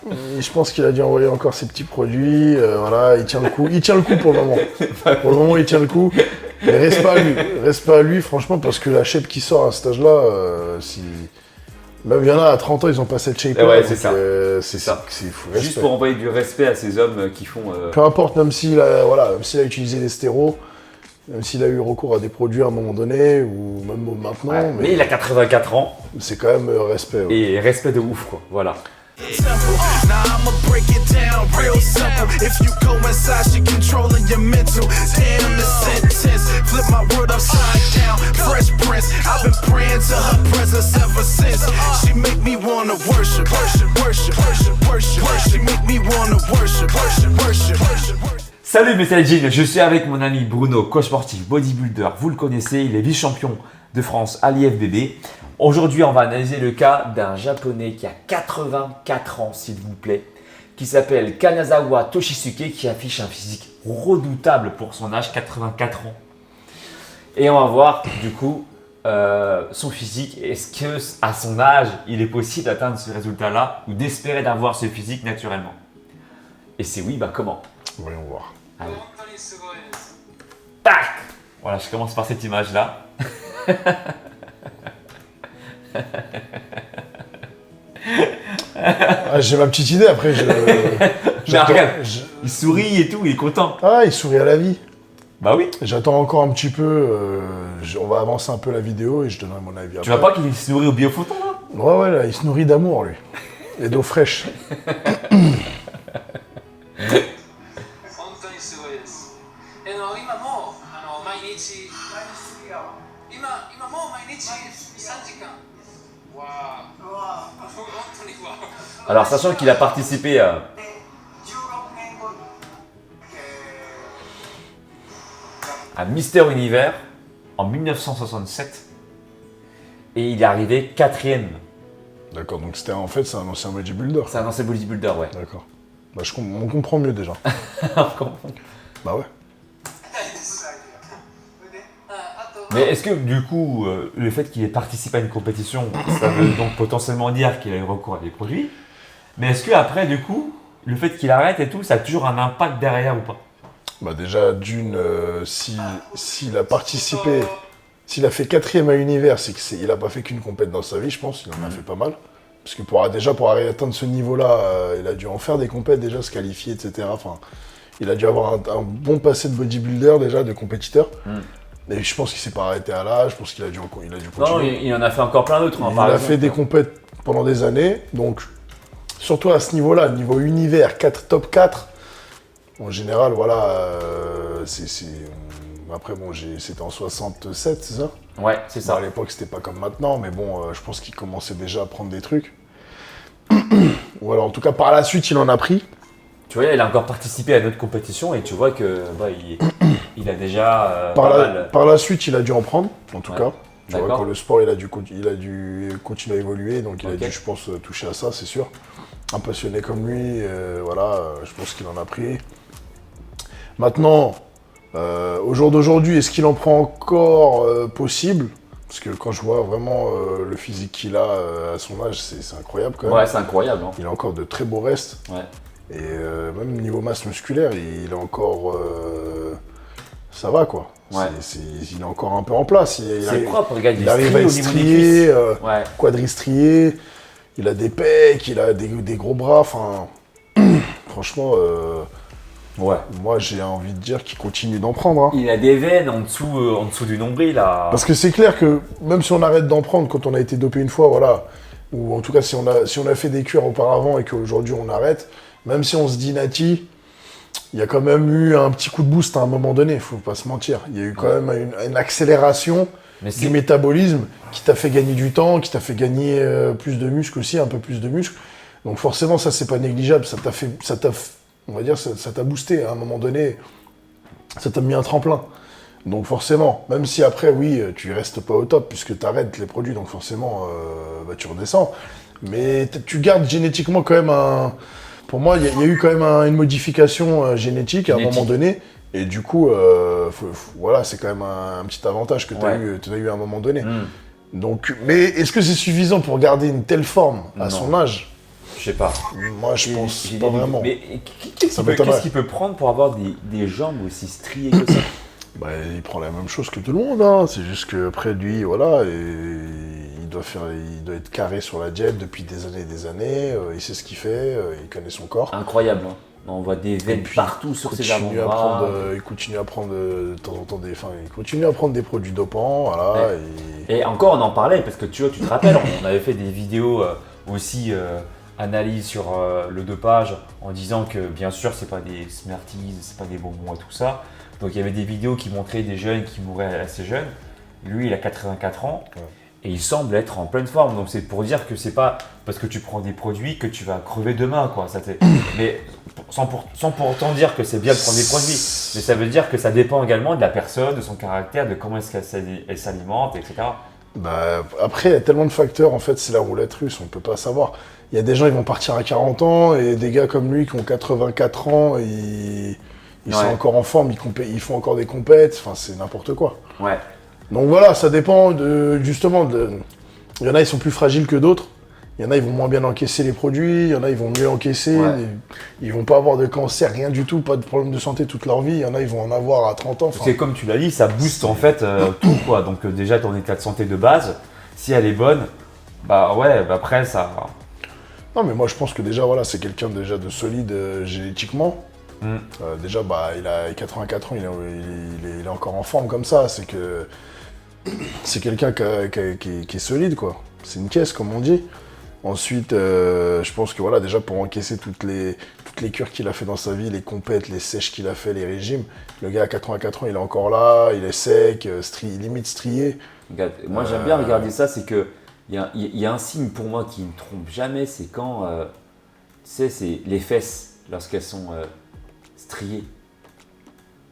Et je pense qu'il a dû envoyer encore ses petits produits. Voilà, il tient le coup. Il tient le coup pour le moment. Pour le moment, il tient le coup. Mais reste pas à lui. Reste pas à lui, franchement, parce que la shape qui sort à cet âge-là, si... Même il y en a à 30 ans, ils ont pas cette shape-là. Ouais, c'est ça. C'est ça. fou. Juste pour envoyer du respect à ces hommes qui font. Peu importe, même s'il a, voilà, même s'il a utilisé des stéros, même s'il a eu recours à des produits à un moment donné, ou même maintenant. Ouais, mais il a 84 ans. C'est quand même respect. Ouais. Et respect de ouf, quoi. Voilà. Now I'ma break it down real simple. If you go inside, she controlling your mental. Damn the sentence, flip my world upside down. Fresh Prince, I've been praying to her presence ever since. She make me wanna worship, worship, worship, worship, worship. She make me wanna worship, worship, worship, worship. Salut mes Saiyajins, je suis avec mon ami Bruno, coach sportif, bodybuilder. Vous le connaissez, il est vice-champion de France à l'IFBB. Aujourd'hui, on va analyser le cas d'un japonais qui a 84 ans, s'il vous plaît, qui s'appelle Kanazawa Toshisuke, qui affiche un physique redoutable pour son âge, 84 ans. Et on va voir du coup son physique. Est-ce que à son âge, il est possible d'atteindre ce résultat-là ou d'espérer d'avoir ce physique naturellement? Et c'est oui, bah comment? Voyons voir. Allez. Tac! Voilà, je commence par cette image-là. J'ai ma petite idée, après Regarde, il sourit et tout, il est content. Ah, il sourit à la vie. Bah oui. J'attends encore un petit peu, on va avancer un peu la vidéo et je donnerai mon avis après. Tu vois pas qu'il se nourrit au biophoton là? Ouais, là, il se nourrit d'amour, lui. Et d'eau fraîche. Alors, sachant qu'il a participé à Mister Univers en 1967 et il est arrivé 4e. D'accord, donc c'était en fait c'est un ancien bodybuilder. C'est un ancien bodybuilder, ouais. D'accord. Bah, on comprend mieux déjà. Bah ouais. Mais est-ce que du coup, le fait qu'il ait participé à une compétition, ça veut donc potentiellement dire qu'il a eu recours à des produits? Mais est-ce que après, du coup, le fait qu'il arrête et tout, ça a toujours un impact derrière ou pas? Bah déjà, d'une, s'il a participé, s'il a fait 4e à Univers, c'est qu'il a pas fait qu'une compète dans sa vie, je pense, il en a fait pas mal. Parce que pour arriver à atteindre ce niveau-là, il a dû en faire des compètes déjà, se qualifier, etc. Enfin, il a dû avoir un bon passé de bodybuilder déjà, de compétiteur. Et je pense qu'il s'est pas arrêté à l'âge, je pense qu'il a dû continuer. Non, il en a fait encore plein d'autres. Il a fait des compètes pendant des années, donc surtout à ce niveau-là, niveau Univers, top 4, en général, voilà, après bon, c'était en 67, c'est ça? Ouais, c'est ça. Bon, à l'époque, c'était pas comme maintenant, mais bon, je pense qu'il commençait déjà à prendre des trucs. Ou alors, en tout cas, par la suite, il en a pris. Tu vois, il a encore participé à notre compétition et tu vois que il a déjà par la suite, il a dû en prendre, en tout cas. Tu vois, D'accord. quand le sport, il a dû continuer à évoluer, donc il a dû, je pense, toucher à ça, c'est sûr. Un passionné comme lui, voilà, je pense qu'il en a pris. Maintenant, au jour d'aujourd'hui, est-ce qu'il en prend encore possible? Parce que quand je vois vraiment le physique qu'il a à son âge, c'est incroyable quand même. Ouais, c'est incroyable. Hein. Il a encore de très beaux restes. Ouais. Et même niveau masse musculaire, il est encore... ça va quoi. Ouais. Il est encore un peu en place. C'est propre, regarde, il arrive à être strié, quadristrié. Il a des pecs, il a des gros bras. Enfin, franchement, moi j'ai envie de dire qu'il continue d'en prendre. Hein. Il a des veines en dessous du nombril. Là. Parce que c'est clair que même si on arrête d'en prendre quand on a été dopé une fois, voilà, ou en tout cas si on a fait des cures auparavant et qu'aujourd'hui on arrête, même si on se dit Nati, il y a quand même eu un petit coup de boost à un moment donné, faut pas se mentir. Il y a eu quand même une accélération du métabolisme qui t'a fait gagner du temps, qui t'a fait gagner plus de muscles aussi, un peu plus de muscles. Donc forcément, ça c'est pas négligeable, ça t'a boosté à un moment donné, ça t'a mis un tremplin. Donc forcément, même si après, oui, tu restes pas au top puisque tu arrêtes les produits, donc forcément, tu redescends. Mais tu gardes génétiquement quand même un... Pour moi, il y a eu quand même une modification génétique à un moment donné. Et du coup, voilà, c'est quand même un petit avantage que tu as eu à un moment donné. Donc, mais est-ce que c'est suffisant pour garder une telle forme à son âge? Je sais pas. Moi, je pense J'ai pas des- vraiment. Mais qu'est-ce qu'il peut prendre pour avoir des jambes aussi striées que ça? Bah, il prend la même chose que tout le monde, hein. C'est juste qu'après lui, voilà, il doit être carré sur la diète depuis des années et des années. Il sait ce qu'il fait, il connaît son corps. Incroyable. Hein. On voit des veines puis, partout sur ses avant-bras. Il continue à prendre de temps en temps il continue à prendre des produits dopants, voilà. Ouais. Et encore, on en parlait parce que tu vois, tu te rappelles, on avait fait des vidéos aussi analyse sur le dopage en disant que bien sûr, c'est pas des Smarties, c'est pas des bonbons et tout ça. Donc il y avait des vidéos qui montraient des jeunes qui mouraient assez jeunes. Lui, il a 84 ans. Ouais. Et il semble être en pleine forme, donc c'est pour dire que c'est pas parce que tu prends des produits que tu vas crever demain, quoi. Mais sans pour autant dire que c'est bien de prendre des produits, mais ça veut dire que ça dépend également de la personne, de son caractère, de comment est-ce qu'elle s'alimente, etc. Bah, après, il y a tellement de facteurs, en fait, c'est la roulette russe, on peut pas savoir. Il y a des gens, ils vont partir à 40 ans, et des gars comme lui qui ont 84 ans, ils sont encore en forme, ils font encore des compètes, enfin, c'est n'importe quoi. Ouais. Donc voilà, ça dépend justement. Il y en a, ils sont plus fragiles que d'autres. Il y en a, ils vont moins bien encaisser les produits. Il y en a, ils vont mieux encaisser. Ouais. Ils vont pas avoir de cancer, rien du tout, pas de problème de santé toute leur vie. Il y en a, ils vont en avoir à 30 ans. Enfin, C'est comme tu l'as dit, ça booste en fait tout, quoi. Donc déjà ton état de santé de base, si elle est bonne, bah ouais, bah après ça. non, mais moi, je pense que déjà, voilà, c'est quelqu'un déjà de solide génétiquement. Déjà, bah, il a 84 ans, il est encore en forme comme ça. C'est que c'est quelqu'un qui est solide, quoi. C'est une caisse, comme on dit. Ensuite, je pense que voilà, déjà pour encaisser toutes les cures qu'il a fait dans sa vie, les compètes, les sèches qu'il a fait, les régimes, le gars à 84 ans, il est encore là, il est sec, limite strié. Regarde, moi j'aime bien regarder ça, c'est que il y a un signe pour moi qui ne trompe jamais, c'est quand, tu sais, c'est les fesses lorsqu'elles sont striées.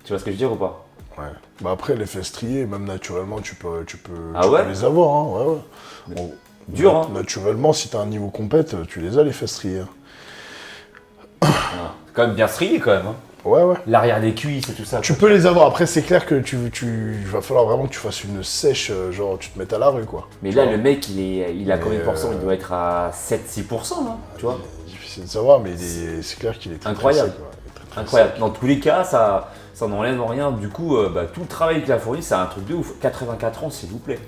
Tu vois ce que je veux dire ou pas? Ouais. Bah après, les fesses striées, même naturellement, tu peux Ah ouais? les avoir. Hein. Ouais, ouais. Bon, Dur, hein? Naturellement, si t'as un niveau compète, tu les as, les fesses striées. Ah, c'est quand même bien strié quand même. Hein. Ouais, ouais. L'arrière des cuisses et tout ça. Tu peux les avoir. Après, c'est clair que il va falloir vraiment que tu fasses une sèche, genre tu te mettes à la rue, quoi. Mais Tu là, vois. le mec, il a combien de pourcents? Il doit être à 7-6%, hein, tu vois? C'est difficile de savoir, mais c'est clair qu'il est très Incroyable. très sec, ouais. Il est très, très Incroyable. sec. Dans tous les cas, ça n'enlève rien. Du coup, tout le travail qu'il a fourni, c'est un truc de ouf. 84 ans, s'il vous plaît.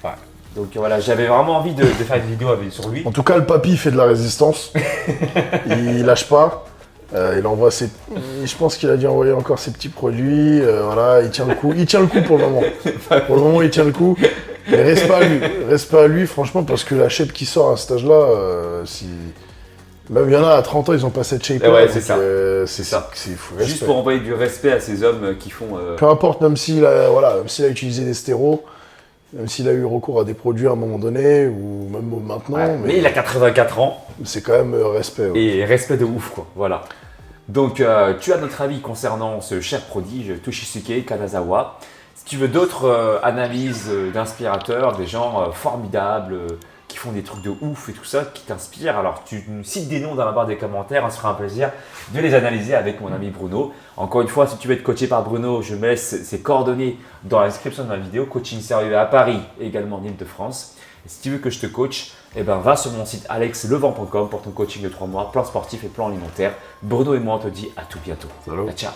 Ouais. Donc voilà, j'avais vraiment envie de faire une vidéo sur lui. En tout cas, le papy il fait de la résistance. Il lâche pas. Il envoie je pense qu'il a dû envoyer encore ses petits produits. Voilà, il tient le coup. Il tient le coup pour le moment. Pour le moment, il tient le coup. Mais reste pas à lui. Reste pas à lui, franchement, parce que la shape qui sort à cet âge-là, si. Même il y en a à 30 ans, ils ont pas cette shape-là. Ouais, donc, c'est ça. C'est ça. Il faut Juste respect. pour envoyer du respect à ces hommes qui font. Peu importe, même s'il a utilisé des stéros, même s'il a eu recours à des produits à un moment donné, ou même maintenant, Ouais, mais il a 84 ans c'est quand même respect. Ouais. et respect de ouf, quoi. Voilà. Donc, tu as notre avis concernant ce cher prodige Toshisuke Kanazawa. Si tu veux d'autres analyses d'inspirateurs, des gens formidables qui font des trucs de ouf et tout ça, qui t'inspirent, alors tu nous cites des noms dans la barre des commentaires, on se fera un plaisir de les analyser avec mon ami Bruno. Encore une fois, si tu veux être coaché par Bruno, je me laisse ses coordonnées dans la description de ma vidéo. Coaching sérieux à Paris, également en Ile-de-France. Et si tu veux que je te coach, va sur mon site alexlevent.com pour ton coaching de 3 mois, plan sportif et plan alimentaire. Bruno et moi, on te dit à tout bientôt. Salut. Ciao.